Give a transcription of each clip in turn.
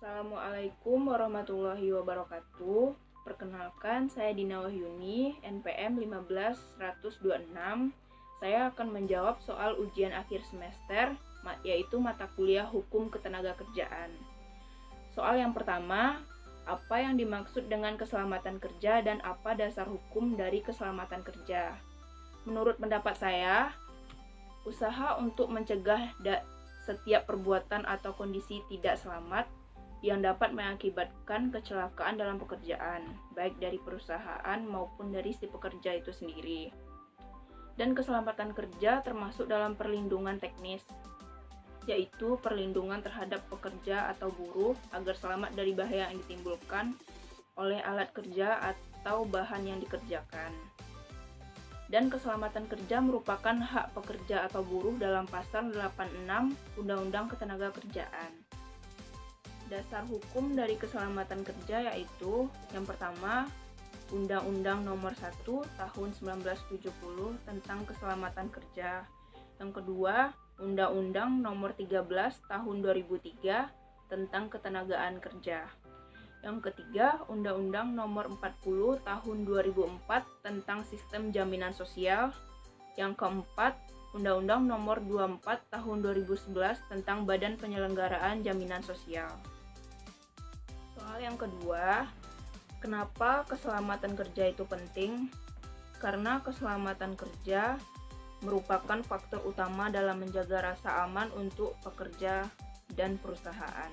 Assalamualaikum warahmatullahi wabarakatuh. Perkenalkan, saya Dina Wahyuni, NPM 15126. Saya akan menjawab soal ujian akhir semester, yaitu mata kuliah Hukum Ketenagakerjaan. Soal yang pertama, apa yang dimaksud dengan keselamatan kerja dan apa dasar hukum dari keselamatan kerja? Menurut pendapat saya, usaha untuk mencegah setiap perbuatan atau kondisi tidak selamat yang dapat mengakibatkan kecelakaan dalam pekerjaan, baik dari perusahaan maupun dari si pekerja itu sendiri. Dan keselamatan kerja termasuk dalam perlindungan teknis, yaitu perlindungan terhadap pekerja atau buruh agar selamat dari bahaya yang ditimbulkan oleh alat kerja atau bahan yang dikerjakan. Dan keselamatan kerja merupakan hak pekerja atau buruh dalam pasal 86 Undang-Undang Ketenagakerjaan. Dasar hukum dari keselamatan kerja yaitu yang pertama, Undang-Undang Nomor 1 Tahun 1970 tentang Keselamatan Kerja. Yang kedua, Undang-Undang Nomor 13 Tahun 2003 tentang Ketenagaan Kerja. Yang ketiga, Undang-Undang Nomor 40 Tahun 2004 tentang Sistem Jaminan Sosial. Yang keempat, Undang-Undang Nomor 24 Tahun 2011 tentang Badan Penyelenggaraan Jaminan Sosial. Soal yang kedua, kenapa keselamatan kerja itu penting? Karena keselamatan kerja merupakan faktor utama dalam menjaga rasa aman untuk pekerja dan perusahaan.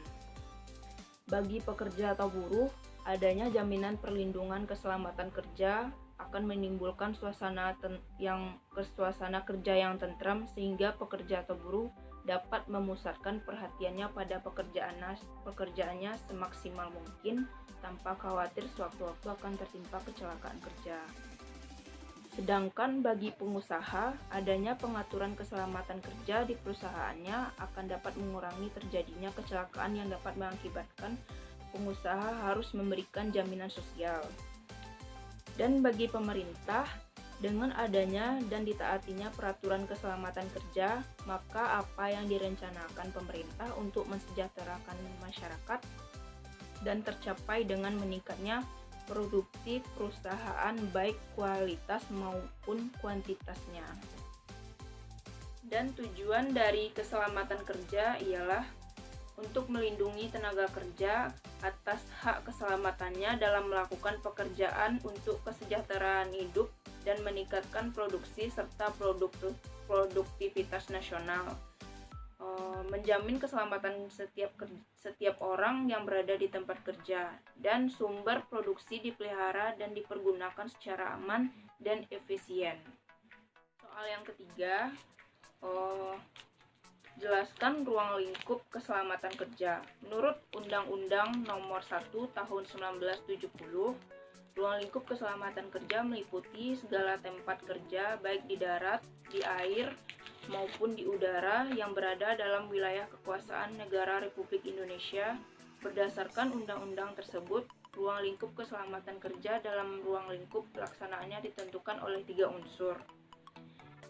Bagi pekerja atau buruh, adanya jaminan perlindungan keselamatan kerja akan menimbulkan suasana kerja yang tentram sehingga pekerja atau buruh dapat memusatkan perhatiannya pada pekerjaannya semaksimal mungkin tanpa khawatir sewaktu-waktu akan tertimpa kecelakaan kerja. Sedangkan bagi pengusaha, adanya pengaturan keselamatan kerja di perusahaannya akan dapat mengurangi terjadinya kecelakaan yang dapat mengakibatkan pengusaha harus memberikan jaminan sosial. Dan bagi pemerintah, dengan adanya dan ditaatinya peraturan keselamatan kerja, maka apa yang direncanakan pemerintah untuk mensejahterakan masyarakat dan tercapai dengan meningkatnya produksi perusahaan baik kualitas maupun kuantitasnya. Dan tujuan dari keselamatan kerja ialah untuk melindungi tenaga kerja atas hak keselamatannya dalam melakukan pekerjaan untuk kesejahteraan hidup dan meningkatkan produksi serta produktivitas nasional. Menjamin keselamatan setiap orang yang berada di tempat kerja dan sumber produksi dipelihara dan dipergunakan secara aman dan efisien. Soal yang ketiga, jelaskan ruang lingkup keselamatan kerja. Menurut Undang-Undang Nomor 1 Tahun 1970, ruang lingkup keselamatan kerja meliputi segala tempat kerja baik di darat, di air, maupun di udara yang berada dalam wilayah kekuasaan negara Republik Indonesia. Berdasarkan undang-undang tersebut, ruang lingkup keselamatan kerja dalam ruang lingkup pelaksanaannya ditentukan oleh 3 unsur.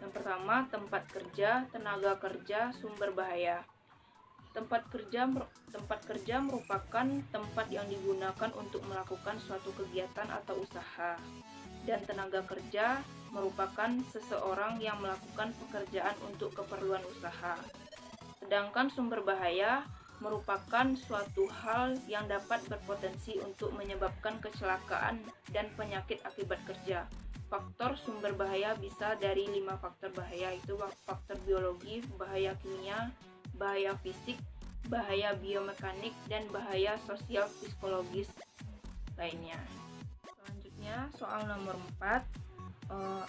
Yang pertama, tempat kerja, tenaga kerja, sumber bahaya. Tempat kerja merupakan tempat yang digunakan untuk melakukan suatu kegiatan atau usaha. Dan tenaga kerja merupakan seseorang yang melakukan pekerjaan untuk keperluan usaha. Sedangkan sumber bahaya merupakan suatu hal yang dapat berpotensi untuk menyebabkan kecelakaan dan penyakit akibat kerja. Faktor sumber bahaya bisa dari 5 faktor bahaya, itu faktor biologi, bahaya kimia, bahaya fisik, bahaya biomekanik, dan bahaya sosial psikologis lainnya. Selanjutnya, soal nomor 4.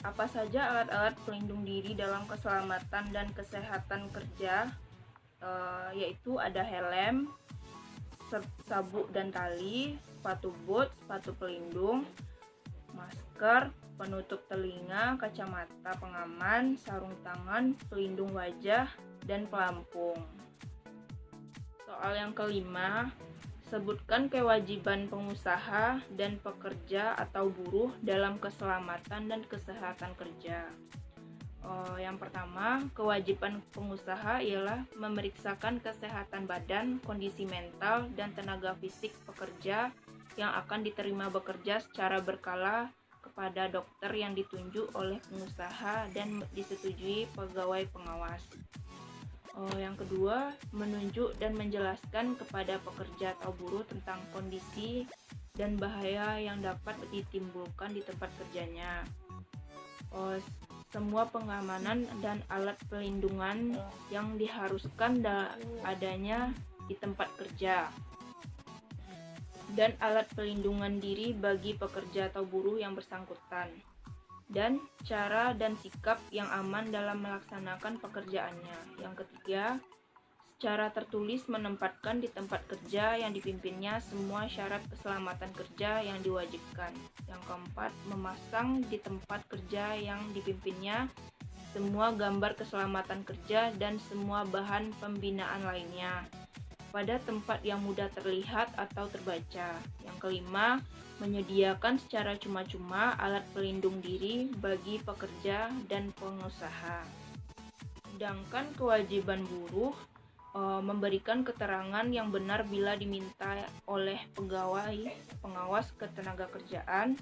Apa saja alat-alat pelindung diri dalam keselamatan dan kesehatan kerja? Yaitu ada helm, sabuk dan tali, sepatu bot, sepatu pelindung, masker, penutup telinga, kacamata pengaman, sarung tangan, pelindung wajah, dan pelampung. Soal yang kelima, sebutkan kewajiban pengusaha dan pekerja atau buruh dalam keselamatan dan kesehatan kerja. Yang pertama, kewajiban pengusaha ialah memeriksakan kesehatan badan, kondisi mental, dan tenaga fisik pekerja yang akan diterima bekerja secara berkala kepada dokter yang ditunjuk oleh pengusaha dan disetujui pegawai pengawas. Yang kedua, menunjuk dan menjelaskan kepada pekerja atau buruh tentang kondisi dan bahaya yang dapat ditimbulkan di tempat kerjanya. Semua pengamanan dan alat pelindungan yang diharuskan adanya di tempat kerja, dan alat pelindungan diri bagi pekerja atau buruh yang bersangkutan, dan cara dan sikap yang aman dalam melaksanakan pekerjaannya. Yang ketiga, secara tertulis menempatkan di tempat kerja yang dipimpinnya semua syarat keselamatan kerja yang diwajibkan. Yang keempat, memasang di tempat kerja yang dipimpinnya semua gambar keselamatan kerja dan semua bahan pembinaan lainnya pada tempat yang mudah terlihat atau terbaca. Yang kelima, menyediakan secara cuma-cuma alat pelindung diri bagi pekerja dan pengusaha. Sedangkan kewajiban buruh memberikan keterangan yang benar bila diminta oleh pegawai pengawas ketenagakerjaan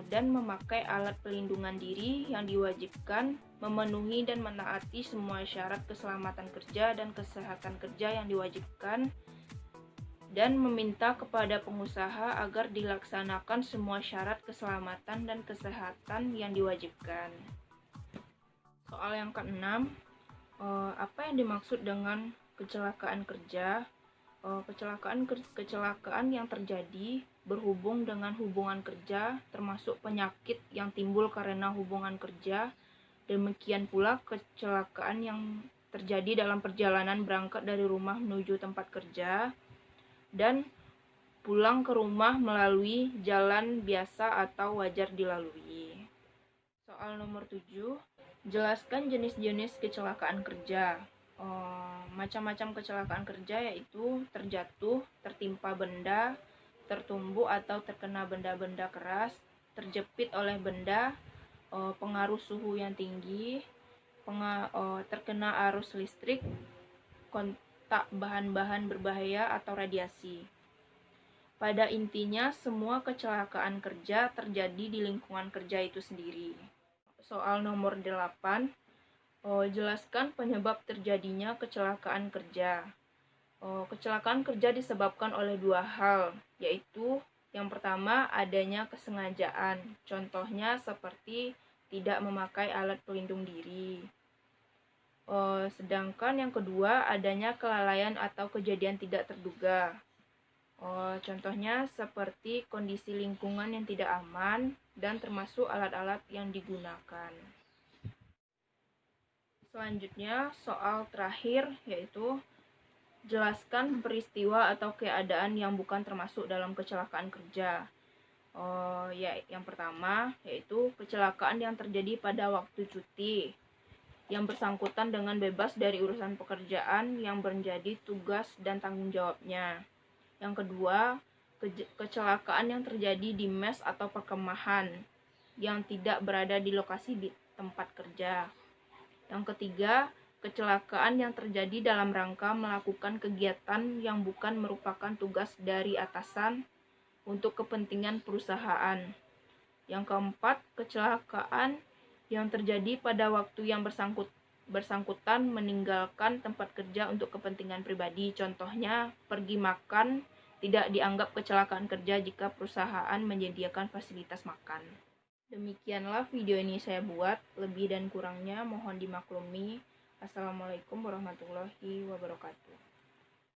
dan memakai alat pelindungan diri yang diwajibkan, memenuhi dan menaati semua syarat keselamatan kerja dan kesehatan kerja yang diwajibkan, dan meminta kepada pengusaha agar dilaksanakan semua syarat keselamatan dan kesehatan yang diwajibkan. Soal yang keenam, apa yang dimaksud dengan kecelakaan kerja? Kecelakaan yang terjadi berhubung dengan hubungan kerja, termasuk penyakit yang timbul karena hubungan kerja. Demikian pula kecelakaan yang terjadi dalam perjalanan berangkat dari rumah menuju tempat kerja dan pulang ke rumah melalui jalan biasa atau wajar dilalui. Soal nomor 7, jelaskan jenis-jenis kecelakaan kerja. Macam-macam kecelakaan kerja yaitu terjatuh, tertimpa benda, tertumbuk atau terkena benda-benda keras, terjepit oleh benda, pengaruh suhu yang tinggi, terkena arus listrik, kontak bahan-bahan berbahaya atau radiasi. Pada intinya, semua kecelakaan kerja terjadi di lingkungan kerja itu sendiri. Soal nomor 8, jelaskan penyebab terjadinya kecelakaan kerja. Kecelakaan kerja disebabkan oleh dua hal, yaitu yang pertama adanya kesengajaan, contohnya seperti tidak memakai alat pelindung diri. Sedangkan yang kedua adanya kelalaian atau kejadian tidak terduga. Contohnya seperti kondisi lingkungan yang tidak aman dan termasuk alat-alat yang digunakan. Selanjutnya, soal terakhir yaitu jelaskan peristiwa atau keadaan yang bukan termasuk dalam kecelakaan kerja. Yang pertama yaitu kecelakaan yang terjadi pada waktu cuti, yang bersangkutan dengan bebas dari urusan pekerjaan yang menjadi tugas dan tanggung jawabnya. Yang kedua, kecelakaan yang terjadi di mes atau perkemahan yang tidak berada di lokasi di tempat kerja. Yang ketiga, kecelakaan yang terjadi dalam rangka melakukan kegiatan yang bukan merupakan tugas dari atasan untuk kepentingan perusahaan. Yang keempat, kecelakaan yang terjadi pada waktu yang bersangkutan meninggalkan tempat kerja untuk kepentingan pribadi. Contohnya, pergi makan tidak dianggap kecelakaan kerja jika perusahaan menyediakan fasilitas makan. Demikianlah video ini saya buat, lebih dan kurangnya mohon dimaklumi. Assalamualaikum warahmatullahi wabarakatuh.